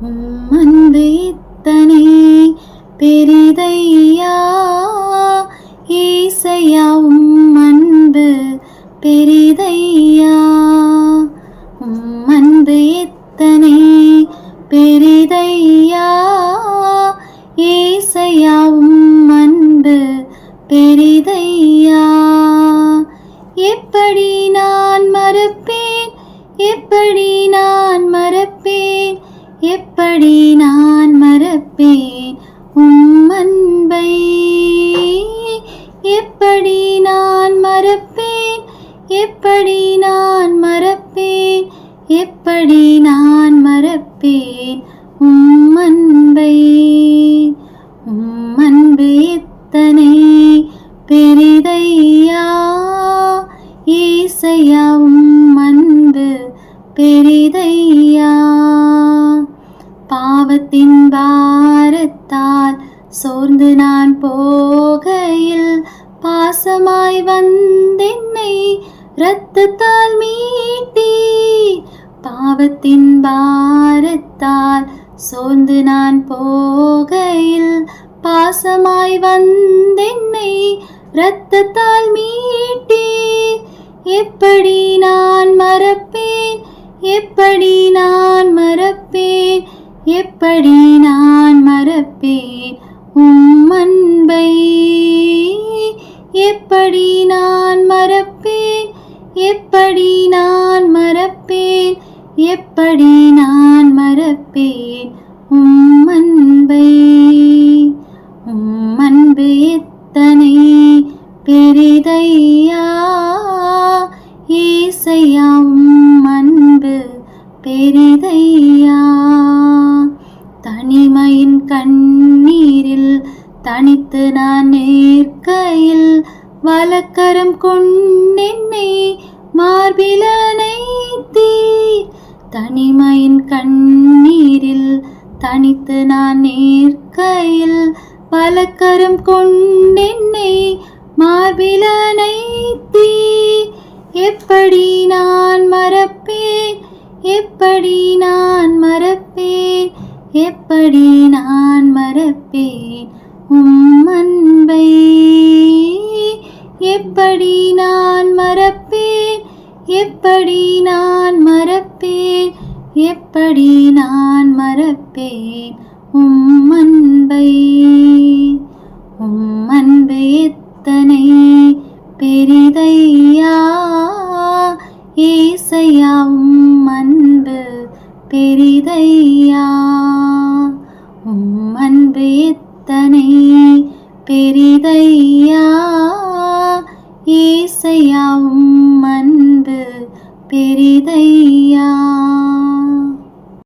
அன்பு எத்தனை பெரிதையா ஏசையா, அன்பு பெரிதையா. அன்பு எத்தனை பெரிதையா ஏசையா, அன்பு பெரிதையா. எப்படி நான் மறப்பேன், எப்படி நான் மறப்பேன், எப்படி நான் மறப்பேன் அன்பை. எப்படி நான் மறப்பேன், எப்படி நான் மறப்பேன், எப்படி நான் மறப்பேன் அன்பை. அன்பு எத்தனை பெரிதையா ஏசையா, அன்பு பெரிதையா. பாவத்தின் பாரத்தால் சோர்ந்து நான் போகையில் பாசமாய் வந்தென்னை இரத்தத்தால் மீட்டி. பாவத்தின் பாரத்தால் சோர்ந்து நான் போகையில் பாசமாய் வந்தென்னை இரத்தத்தால் மீட்டி. எப்படி நான் மறப்பேன், எப்படி நான் மறப்பேன், எப்படி நான் மறப்பேன் அன்பை. எப்படி நான் மறப்பேன், எப்படி நான் மறப்பேன், எப்படி நான் மறப்பேன் அன்பை. அன்பு எத்தனை பெரிதையா ஏசையா, அன்பு பெரிதையா. தனிமையின் கண்ணீரில் தனித்து நான் நிற்கையில் வலக்கரம் கொண்டென்னை மார்பில் அணைத்தீர். தனிமையின் கண்ணீரில் தனித்து நான் நிற்கையில் வலக்கரம் கொண்டென்னை மார்பில் அணைத்தீர். எப்படி நான் மறப்பேன், எப்படி நான் மறப்பேன், எப்படி நான் மறப்பேன் அன்பை. எப்படி நான் மறப்பேன், எப்படி நான் மறப்பேன், எப்படி நான் மறப்பேன் அன்பை. அன்பு எத்தனை பெரிதையா ஏசையா, அன்பு பெரிதையா. அன்பு எத்தனை பெரிதையா ஏசையா,